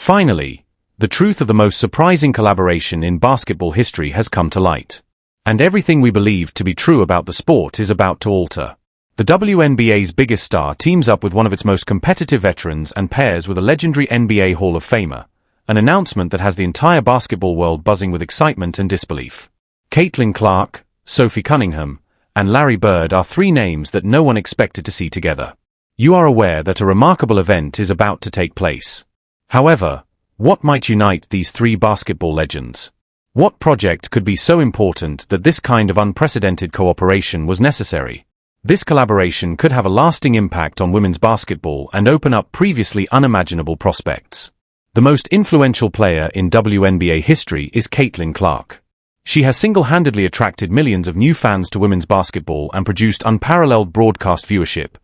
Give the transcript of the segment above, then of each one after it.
Finally, the truth of the most surprising collaboration in basketball history has come to light. And everything we believed to be true about the sport is about to alter. The WNBA's biggest star teams up with one of its most competitive veterans and pairs with a legendary NBA Hall of Famer, an announcement that has the entire basketball world buzzing with excitement and disbelief. Caitlin Clark, Sophie Cunningham, and Larry Bird are three names that no one expected to see together. You are aware that a remarkable event is about to take place. However, what might unite these three basketball legends? What project could be so important that this kind of unprecedented cooperation was necessary? This collaboration could have a lasting impact on women's basketball and open up previously unimaginable prospects. The most influential player in WNBA history is Caitlin Clark. She has single-handedly attracted millions of new fans to women's basketball and produced unparalleled broadcast viewership.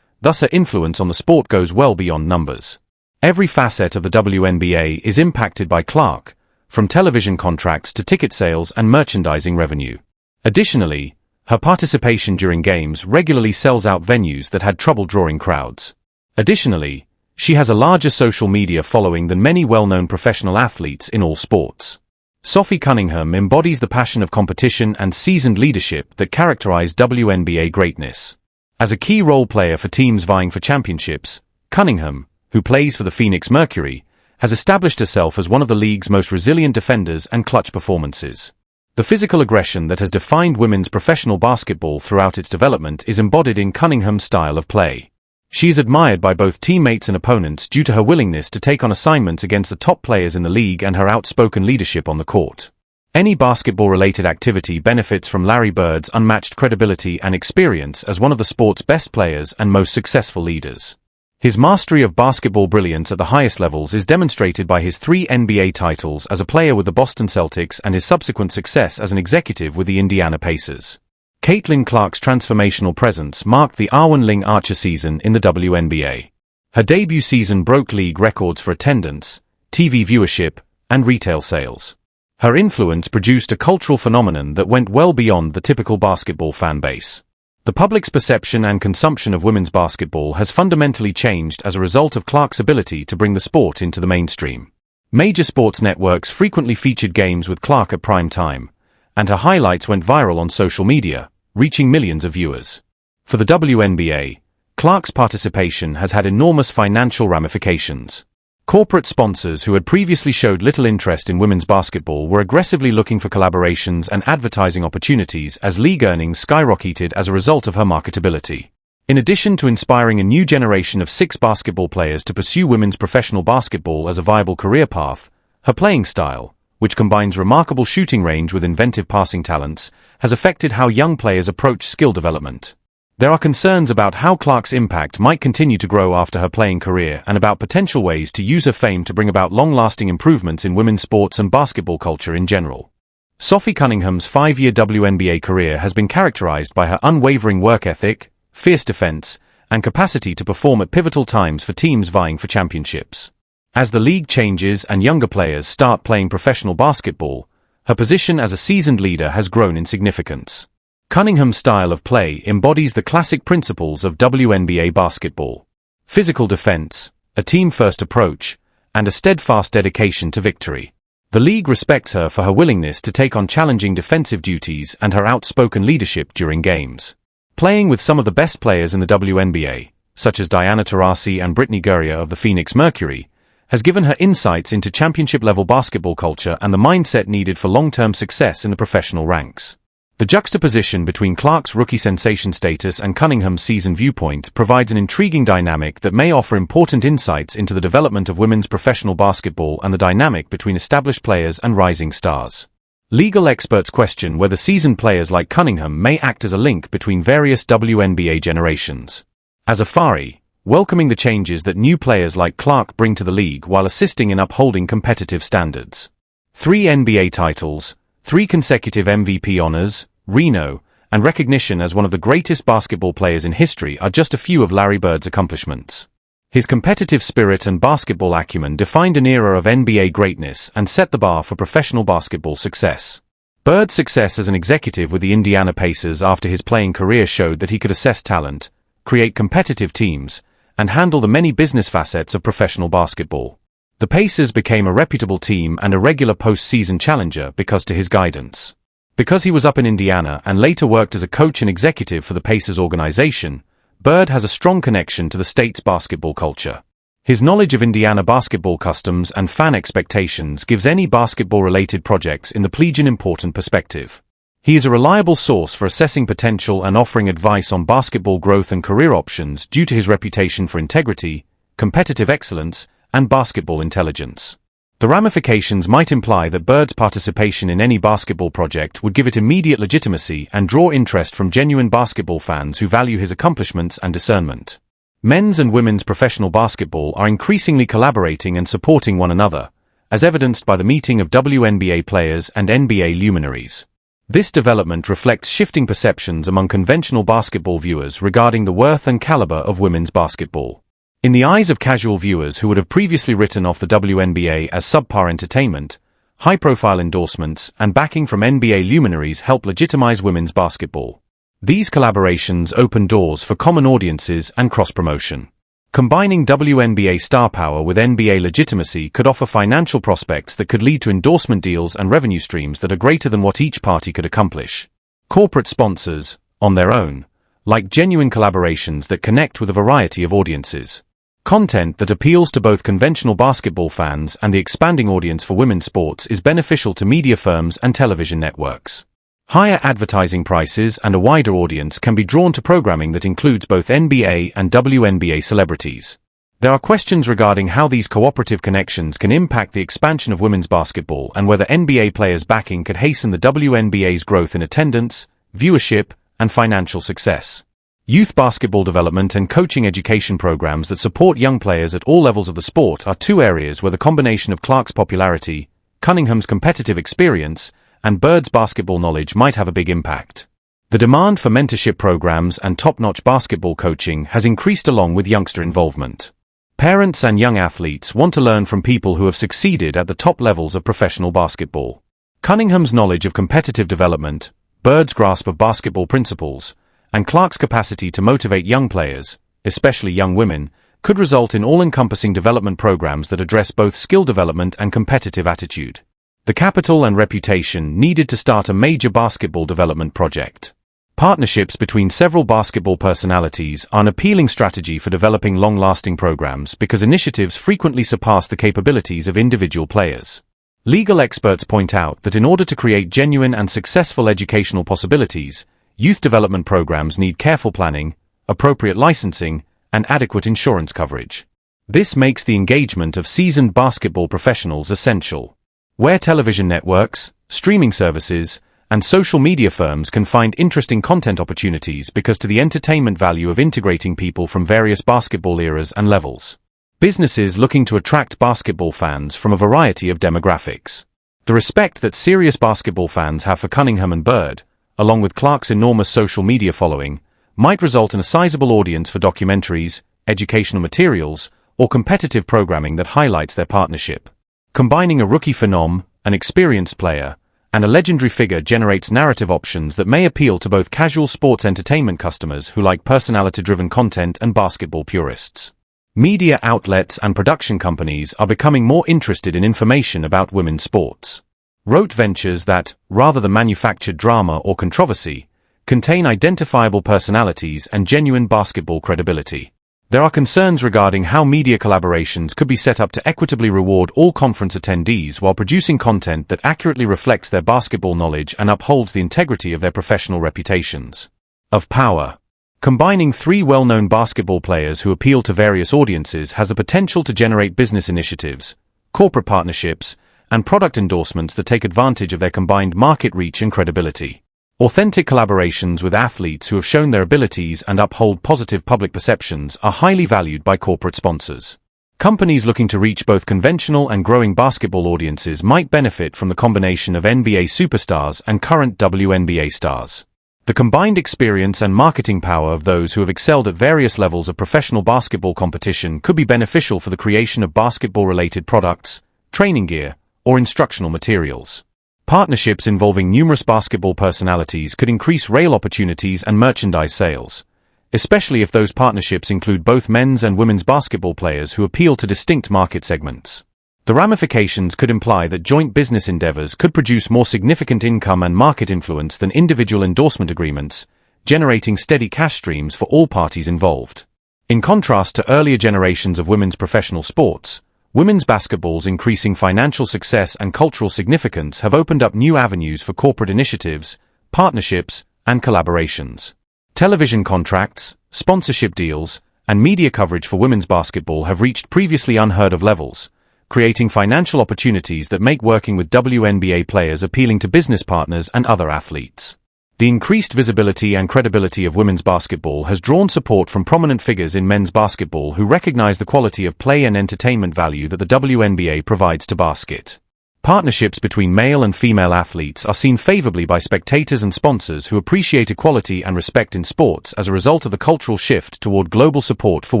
Thus, her influence on the sport goes well beyond numbers. Every facet of the WNBA is impacted by Clark, from television contracts to ticket sales and merchandising revenue. Additionally, her participation during games regularly sells out venues that had trouble drawing crowds. Additionally, she has a larger social media following than many well-known professional athletes in all sports. Sophie Cunningham embodies the passion of competition and seasoned leadership that characterize WNBA greatness. As a key role player for teams vying for championships, Cunningham, who plays for the Phoenix Mercury, has established herself as one of the league's most resilient defenders and clutch performances. The physical aggression that has defined women's professional basketball throughout its development is embodied in Cunningham's style of play. She is admired by both teammates and opponents due to her willingness to take on assignments against the top players in the league and her outspoken leadership on the court. Any basketball-related activity benefits from Larry Bird's unmatched credibility and experience as one of the sport's best players and most successful leaders. His mastery of basketball brilliance at the highest levels is demonstrated by his 3 NBA titles as a player with the Boston Celtics and his subsequent success as an executive with the Indiana Pacers. Caitlin Clark's transformational presence marked the Arwen Ling Archer season in the WNBA. Her debut season broke league records for attendance, TV viewership, and retail sales. Her influence produced a cultural phenomenon that went well beyond the typical basketball fan base. The public's perception and consumption of women's basketball has fundamentally changed as a result of Clark's ability to bring the sport into the mainstream. Major sports networks frequently featured games with Clark at prime time, and her highlights went viral on social media, reaching millions of viewers. For the WNBA, Clark's participation has had enormous financial ramifications. Corporate sponsors who had previously showed little interest in women's basketball were aggressively looking for collaborations and advertising opportunities as league earnings skyrocketed as a result of her marketability. In addition to inspiring a new generation of 6 basketball players to pursue women's professional basketball as a viable career path, her playing style, which combines remarkable shooting range with inventive passing talents, has affected how young players approach skill development. There are concerns about how Clark's impact might continue to grow after her playing career and about potential ways to use her fame to bring about long-lasting improvements in women's sports and basketball culture in general. Sophie Cunningham's 5-year WNBA career has been characterized by her unwavering work ethic, fierce defense, and capacity to perform at pivotal times for teams vying for championships. As the league changes and younger players start playing professional basketball, her position as a seasoned leader has grown in significance. Cunningham's style of play embodies the classic principles of WNBA basketball: physical defense, a team-first approach, and a steadfast dedication to victory. The league respects her for her willingness to take on challenging defensive duties and her outspoken leadership during games. Playing with some of the best players in the WNBA, such as Diana Taurasi and Brittany Guerrier of the Phoenix Mercury, has given her insights into championship-level basketball culture and the mindset needed for long-term success in the professional ranks. The juxtaposition between Clark's rookie sensation status and Cunningham's season viewpoint provides an intriguing dynamic that may offer important insights into the development of women's professional basketball and the dynamic between established players and rising stars. Legal experts question whether seasoned players like Cunningham may act as a link between various WNBA generations. As a Fari, welcoming the changes that new players like Clark bring to the league while assisting in upholding competitive standards. 3 NBA titles, 3 consecutive MVP honors, Reno, and recognition as one of the greatest basketball players in history are just a few of Larry Bird's accomplishments. His competitive spirit and basketball acumen defined an era of NBA greatness and set the bar for professional basketball success. Bird's success as an executive with the Indiana Pacers after his playing career showed that he could assess talent, create competitive teams, and handle the many business facets of professional basketball. The Pacers became a reputable team and a regular postseason challenger because to his guidance. Because he was up in Indiana and later worked as a coach and executive for the Pacers organization, Bird has a strong connection to the state's basketball culture. His knowledge of Indiana basketball customs and fan expectations gives any basketball-related projects in the Plebeian important perspective. He is a reliable source for assessing potential and offering advice on basketball growth and career options due to his reputation for integrity, competitive excellence, and basketball intelligence. The ramifications might imply that Bird's participation in any basketball project would give it immediate legitimacy and draw interest from genuine basketball fans who value his accomplishments and discernment. Men's and women's professional basketball are increasingly collaborating and supporting one another, as evidenced by the meeting of WNBA players and NBA luminaries. This development reflects shifting perceptions among conventional basketball viewers regarding the worth and caliber of women's basketball. In the eyes of casual viewers who would have previously written off the WNBA as subpar entertainment, high-profile endorsements and backing from NBA luminaries help legitimize women's basketball. These collaborations open doors for common audiences and cross-promotion. Combining WNBA star power with NBA legitimacy could offer financial prospects that could lead to endorsement deals and revenue streams that are greater than what each party could accomplish. Corporate sponsors, on their own, like genuine collaborations that connect with a variety of audiences. Content that appeals to both conventional basketball fans and the expanding audience for women's sports is beneficial to media firms and television networks. Higher advertising prices and a wider audience can be drawn to programming that includes both NBA and WNBA celebrities. There are questions regarding how these cooperative connections can impact the expansion of women's basketball and whether NBA players' backing could hasten the WNBA's growth in attendance, viewership, and financial success. Youth basketball development and coaching education programs that support young players at all levels of the sport are two areas where the combination of Clark's popularity, Cunningham's competitive experience, and Bird's basketball knowledge might have a big impact. The demand for mentorship programs and top-notch basketball coaching has increased along with youngster involvement. Parents and young athletes want to learn from people who have succeeded at the top levels of professional basketball. Cunningham's knowledge of competitive development, Bird's grasp of basketball principles, and Clark's capacity to motivate young players, especially young women, could result in all-encompassing development programs that address both skill development and competitive attitude. The capital and reputation needed to start a major basketball development project. Partnerships between several basketball personalities are an appealing strategy for developing long-lasting programs because initiatives frequently surpass the capabilities of individual players. Legal experts point out that in order to create genuine and successful educational possibilities, youth development programs need careful planning, appropriate licensing, and adequate insurance coverage. This makes the engagement of seasoned basketball professionals essential. Where television networks, streaming services, and social media firms can find interesting content opportunities because to the entertainment value of integrating people from various basketball eras and levels. Businesses looking to attract basketball fans from a variety of demographics. The respect that serious basketball fans have for Cunningham and Bird, along with Clark's enormous social media following, might result in a sizable audience for documentaries, educational materials, or competitive programming that highlights their partnership. Combining a rookie phenom, an experienced player, and a legendary figure generates narrative options that may appeal to both casual sports entertainment customers who like personality-driven content and basketball purists. Media outlets and production companies are becoming more interested in information about women's sports. Wrote ventures that, rather than manufactured drama or controversy, contain identifiable personalities and genuine basketball credibility. There are concerns regarding how media collaborations could be set up to equitably reward all conference attendees while producing content that accurately reflects their basketball knowledge and upholds the integrity of their professional reputations. Of power. Combining three well-known basketball players who appeal to various audiences has the potential to generate business initiatives, corporate partnerships, and product endorsements that take advantage of their combined market reach and credibility. Authentic collaborations with athletes who have shown their abilities and uphold positive public perceptions are highly valued by corporate sponsors. Companies looking to reach both conventional and growing basketball audiences might benefit from the combination of NBA superstars and current WNBA stars. The combined experience and marketing power of those who have excelled at various levels of professional basketball competition could be beneficial for the creation of basketball-related products, training gear, or instructional materials. Partnerships involving numerous basketball personalities could increase rail opportunities and merchandise sales, especially if those partnerships include both men's and women's basketball players who appeal to distinct market segments. The ramifications could imply that joint business endeavors could produce more significant income and market influence than individual endorsement agreements, generating steady cash streams for all parties involved. In contrast to earlier generations of women's professional sports, women's basketball's increasing financial success and cultural significance have opened up new avenues for corporate initiatives, partnerships, and collaborations. Television contracts, sponsorship deals, and media coverage for women's basketball have reached previously unheard of levels, creating financial opportunities that make working with WNBA players appealing to business partners and other athletes. The increased visibility and credibility of women's basketball has drawn support from prominent figures in men's basketball who recognize the quality of play and entertainment value that the WNBA provides to basket. Partnerships between male and female athletes are seen favorably by spectators and sponsors who appreciate equality and respect in sports as a result of the cultural shift toward global support for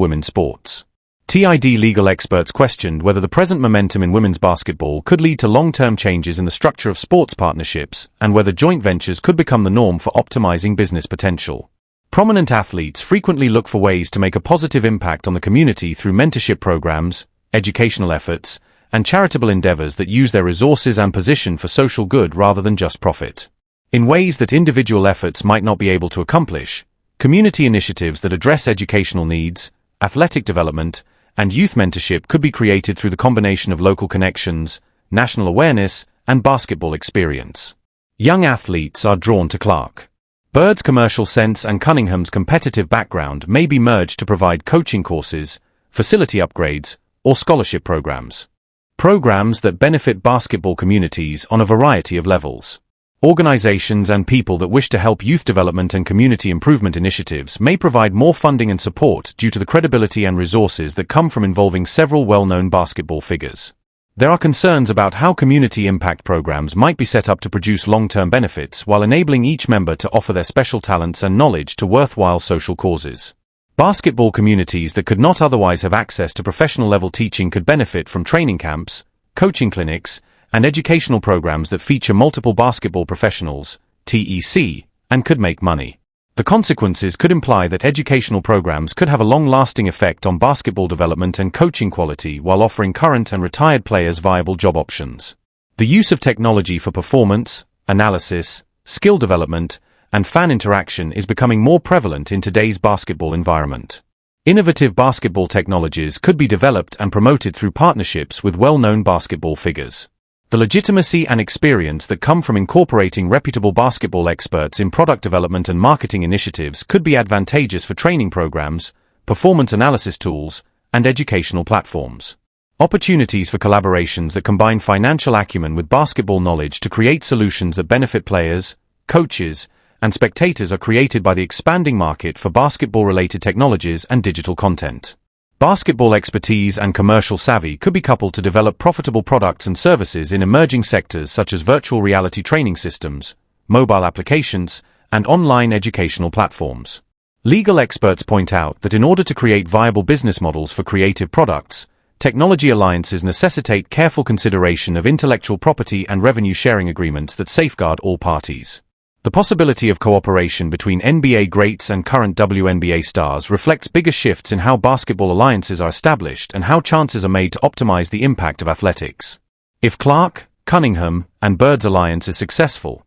women's sports. TID legal experts questioned whether the present momentum in women's basketball could lead to long-term changes in the structure of sports partnerships and whether joint ventures could become the norm for optimizing business potential. Prominent athletes frequently look for ways to make a positive impact on the community through mentorship programs, educational efforts, and charitable endeavors that use their resources and position for social good rather than just profit. In ways that individual efforts might not be able to accomplish, community initiatives that address educational needs, athletic development, and youth mentorship could be created through the combination of local connections, national awareness, and basketball experience. Young athletes are drawn to Clark. Bird's commercial sense and Cunningham's competitive background may be merged to provide coaching courses, facility upgrades, or scholarship programs. Programs that benefit basketball communities on a variety of levels. Organizations and people that wish to help youth development and community improvement initiatives may provide more funding and support due to the credibility and resources that come from involving several well-known basketball figures. There are concerns about how community impact programs might be set up to produce long-term benefits while enabling each member to offer their special talents and knowledge to worthwhile social causes. Basketball communities that could not otherwise have access to professional-level teaching could benefit from training camps, coaching clinics, and educational programs that feature multiple basketball professionals, TEC, and could make money. The consequences could imply that educational programs could have a long-lasting effect on basketball development and coaching quality while offering current and retired players viable job options. The use of technology for performance, analysis, skill development, and fan interaction is becoming more prevalent in today's basketball environment. Innovative basketball technologies could be developed and promoted through partnerships with well-known basketball figures. The legitimacy and experience that come from incorporating reputable basketball experts in product development and marketing initiatives could be advantageous for training programs, performance analysis tools, and educational platforms. Opportunities for collaborations that combine financial acumen with basketball knowledge to create solutions that benefit players, coaches, and spectators are created by the expanding market for basketball-related technologies and digital content. Basketball expertise and commercial savvy could be coupled to develop profitable products and services in emerging sectors such as virtual reality training systems, mobile applications, and online educational platforms. Legal experts point out that in order to create viable business models for creative products, technology alliances necessitate careful consideration of intellectual property and revenue sharing agreements that safeguard all parties. The possibility of cooperation between NBA greats and current WNBA stars reflects bigger shifts in how basketball alliances are established and how chances are made to optimize the impact of athletics. If Clark, Cunningham, and Bird's alliance is successful,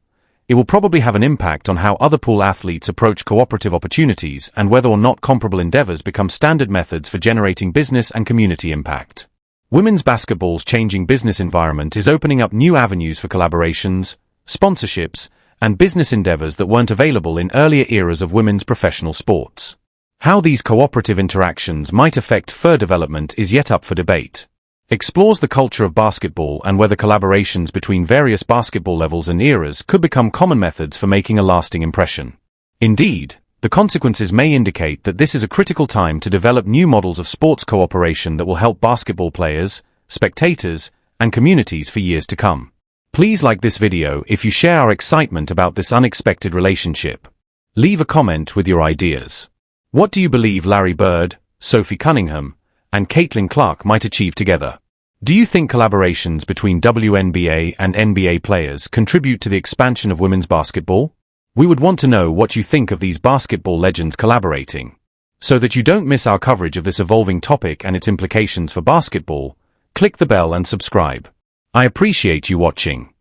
it will probably have an impact on how other pool athletes approach cooperative opportunities and whether or not comparable endeavors become standard methods for generating business and community impact. Women's basketball's changing business environment is opening up new avenues for collaborations, sponsorships, and business endeavors that weren't available in earlier eras of women's professional sports. How these cooperative interactions might affect further development is yet up for debate. Explores the culture of basketball and whether collaborations between various basketball levels and eras could become common methods for making a lasting impression. Indeed, the consequences may indicate that this is a critical time to develop new models of sports cooperation that will help basketball players, spectators, and communities for years to come. Please like this video if you share our excitement about this unexpected relationship. Leave a comment with your ideas. What do you believe Larry Bird, Sophie Cunningham, and Caitlin Clark might achieve together? Do you think collaborations between WNBA and NBA players contribute to the expansion of women's basketball? We would want to know what you think of these basketball legends collaborating. So that you don't miss our coverage of this evolving topic and its implications for basketball, Click the bell and subscribe. I appreciate you watching.